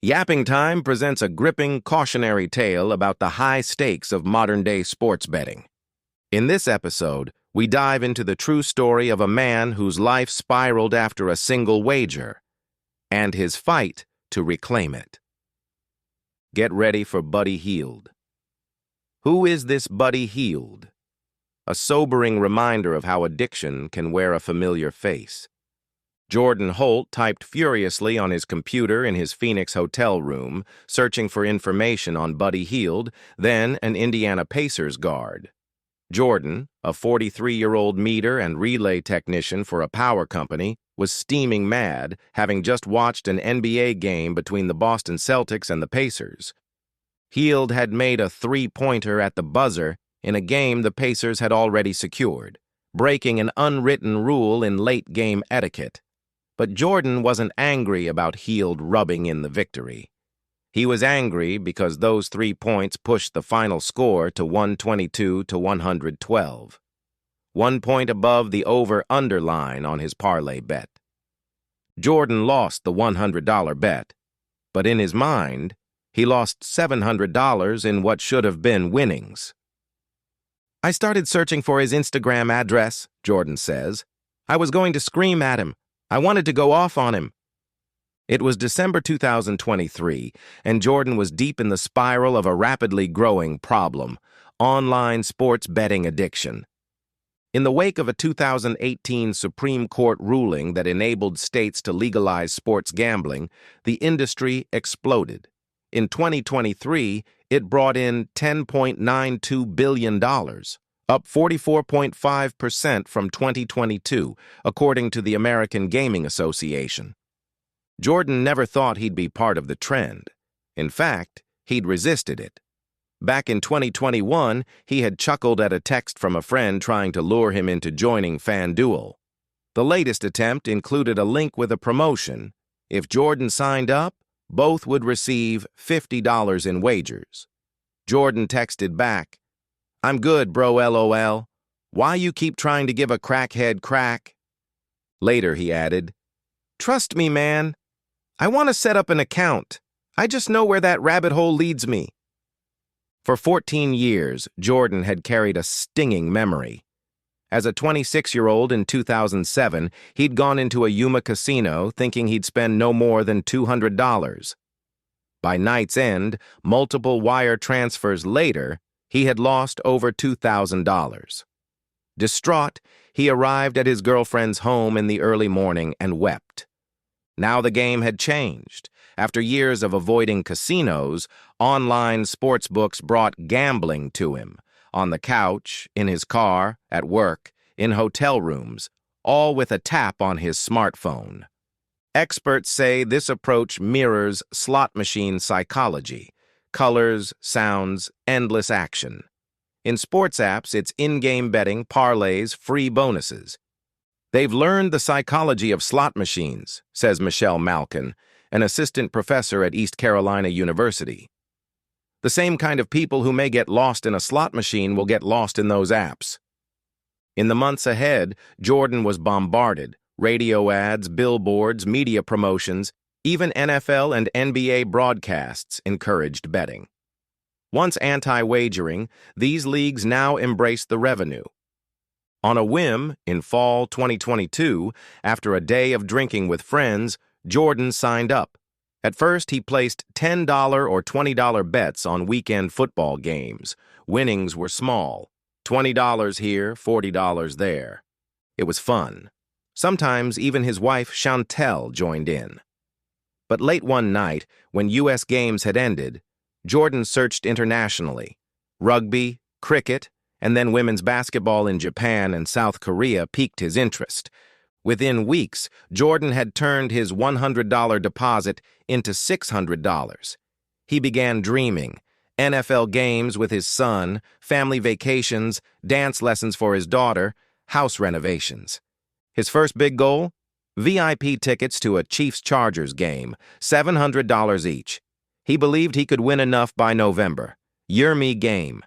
Yapping Time presents a gripping, cautionary tale about the high stakes of modern-day sports betting. In this episode, we dive into the true story of a man whose life spiraled after a single wager, and his fight to reclaim it. Get ready for Buddy Hield. Who is this Buddy Hield? A sobering reminder of how addiction can wear a familiar face. Jordan Holt typed furiously on his computer in his Phoenix hotel room, searching for information on Buddy Hield, then an Indiana Pacers guard. Jordan, a 43-year-old meter and relay technician for a power company, was steaming mad, having just watched an NBA game between the Boston Celtics and the Pacers. Hield had made a three-pointer at the buzzer in a game the Pacers had already secured, breaking an unwritten rule in late-game etiquette. But Jordan wasn't angry about Hield rubbing in the victory. He was angry because those 3 points pushed the final score to 122 to 112. 1 point above the over-under line on his parlay bet. Jordan lost the $100 bet, but in his mind, he lost $700 in what should have been winnings. "I started searching for his Instagram address," Jordan says. "I was going to scream at him. I wanted to go off on him." It was December 2023, and Jordan was deep in the spiral of a rapidly growing problem: online sports betting addiction. In the wake of a 2018 Supreme Court ruling that enabled states to legalize sports gambling, the industry exploded. In 2023, it brought in $10.92 billion, up 44.5% from 2022, according to the American Gaming Association. Jordan never thought he'd be part of the trend. In fact, he'd resisted it. Back in 2021, he had chuckled at a text from a friend trying to lure him into joining FanDuel. The latest attempt included a link with a promotion. If Jordan signed up, both would receive $50 in wagers. Jordan texted back, "I'm good, bro, LOL. Why you keep trying to give a crackhead crack?" Later, he added, "Trust me, man. I want to set up an account. I just know where that rabbit hole leads me." For 14 years, Jordan had carried a stinging memory. As a 26-year-old in 2007, he'd gone into a Yuma casino thinking he'd spend no more than $200. By night's end, multiple wire transfers later, he had lost over $2,000. Distraught, he arrived at his girlfriend's home in the early morning and wept. Now the game had changed. After years of avoiding casinos, online sportsbooks brought gambling to him. On the couch, in his car, at work, in hotel rooms, all with a tap on his smartphone. Experts say this approach mirrors slot machine psychology: colors, sounds, endless action. In sports apps, it's in-game betting, parlays, free bonuses. "They've learned the psychology of slot machines," says Michelle Malkin, an assistant professor at East Carolina University. "The same kind of people who may get lost in a slot machine will get lost in those apps." In the months ahead, Jordan was bombarded: radio ads, billboards, media promotions, even NFL and NBA broadcasts encouraged betting. Once anti-wagering, these leagues now embrace the revenue. On a whim, in fall 2022, after a day of drinking with friends, Jordan signed up. At first, he placed $10 or $20 bets on weekend football games. Winnings were small: $20 here, $40 there. It was fun. Sometimes even his wife, Chantel, joined in. But late one night, when U.S. games had ended, Jordan searched internationally. Rugby, cricket, and then women's basketball in Japan and South Korea piqued his interest. Within weeks, Jordan had turned his $100 deposit into $600. He began dreaming: NFL games with his son, family vacations, dance lessons for his daughter, house renovations. His first big goal? VIP tickets to a Chiefs-Chargers game, $700 each. He believed he could win enough by November. Year me game.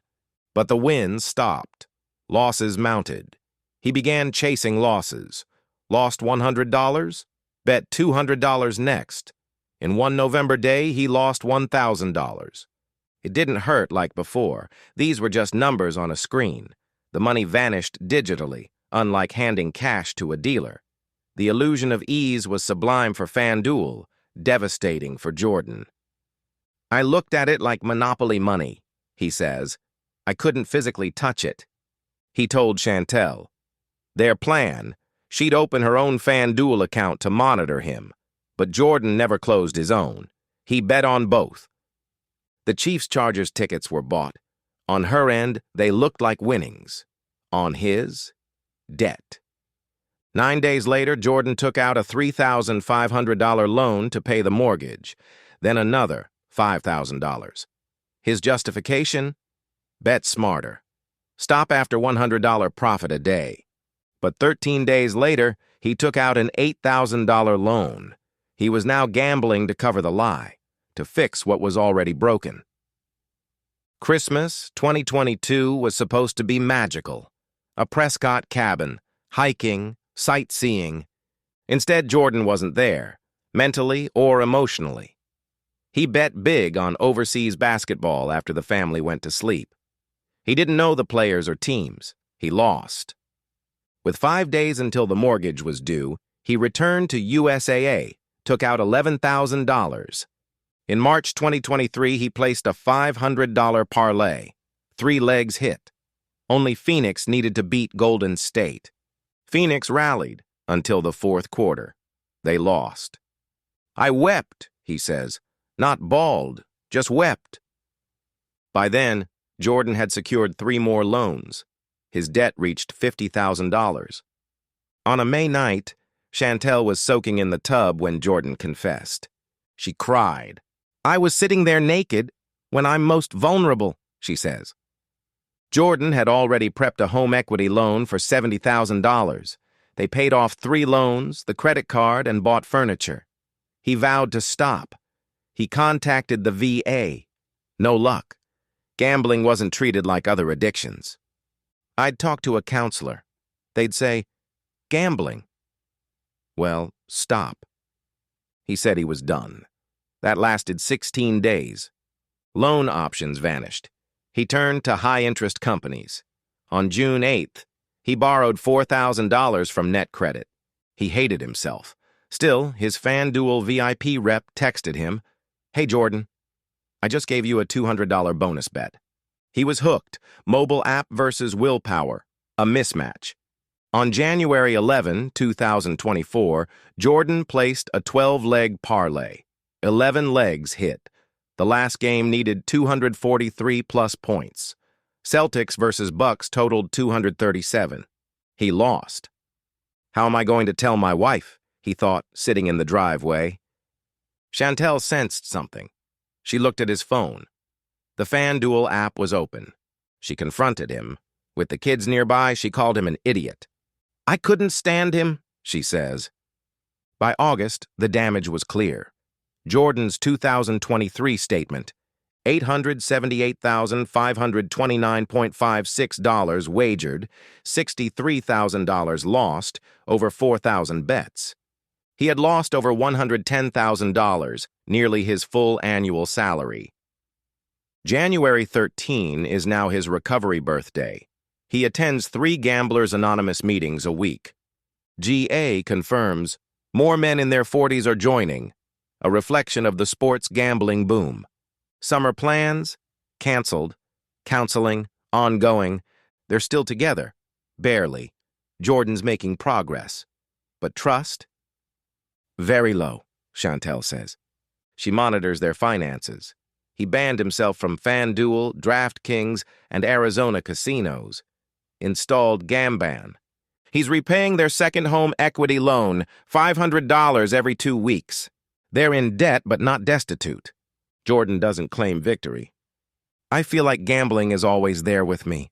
But the wins stopped. Losses mounted. He began chasing losses. Lost $100? Bet $200 next. In one November day, he lost $1,000. It didn't hurt like before. These were just numbers on a screen. The money vanished digitally, unlike handing cash to a dealer. The illusion of ease was sublime for FanDuel, devastating for Jordan. "I looked at it like Monopoly money," he says. "I couldn't physically touch it." He told Chantel. Their plan: she'd open her own FanDuel account to monitor him. But Jordan never closed his own. He bet on both. The Chiefs-Chargers tickets were bought. On her end, they looked like winnings. On his, debt. 9 days later, Jordan took out a $3,500 loan to pay the mortgage, then another $5,000. His justification? Bet smarter. Stop after $100 profit a day. But 13 days later, he took out an $8,000 loan. He was now gambling to cover the lie, to fix what was already broken. Christmas 2022 was supposed to be magical. A Prescott cabin, hiking, sightseeing. Instead, Jordan wasn't there, mentally or emotionally. He bet big on overseas basketball after the family went to sleep. He didn't know the players or teams. He lost. With 5 days until the mortgage was due, he returned to USAA, took out $11,000. In March 2023, he placed a $500 parlay. 3 legs hit. Only Phoenix needed to beat Golden State. Phoenix rallied until the fourth quarter. They lost. "I wept," he says. "Not bawled, just wept." By then, Jordan had secured 3 more loans. His debt reached $50,000. On a May night, Chantel was soaking in the tub when Jordan confessed. She cried. "I was sitting there naked when I'm most vulnerable," she says. Jordan had already prepped a home equity loan for $70,000. They paid off 3 loans, the credit card, and bought furniture. He vowed to stop. He contacted the VA. No luck. Gambling wasn't treated like other addictions. I'd talk to a counselor. They'd say, "Gambling." Well, stop. He said he was done. That lasted 16 days. Loan options vanished. He turned to high-interest companies. On June 8th, he borrowed $4,000 from NetCredit. He hated himself. Still, his FanDuel VIP rep texted him, "Hey, Jordan, I just gave you a $200 bonus bet." He was hooked. Mobile app versus willpower. A mismatch. On January 11, 2024, Jordan placed a 12-leg parlay. 11 legs hit. The last game needed 243-plus points. Celtics versus Bucks totaled 237. He lost. "How am I going to tell my wife?" he thought, sitting in the driveway. Chantel sensed something. She looked at his phone. The FanDuel app was open. She confronted him. With the kids nearby, she called him an idiot. "I couldn't stand him," she says. By August, the damage was clear. Jordan's 2023 statement, $878,529.56 wagered, $63,000 lost, over 4,000 bets. He had lost over $110,000, nearly his full annual salary. January 13 is now his recovery birthday. He attends 3 Gamblers Anonymous meetings a week. GA confirms more men in their 40s are joining, a reflection of the sports gambling boom. Summer plans? Canceled. Counseling? Ongoing. They're still together. Barely. Jordan's making progress. But trust? Very low, Chantel says. She monitors their finances. He banned himself from FanDuel, DraftKings, and Arizona casinos. Installed Gamban. He's repaying their second home equity loan, $500 every 2 weeks. They're in debt but not destitute. Jordan doesn't claim victory. I feel like gambling is always there with me.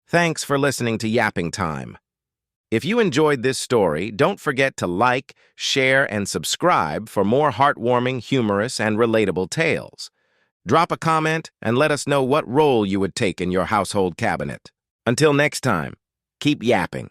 Thanks for listening to Yapping Time. If you enjoyed this story, don't forget to like, share, and subscribe for more heartwarming, humorous, and relatable tales. Drop a comment and let us know what role you would take in your household cabinet. Until next time, keep yapping.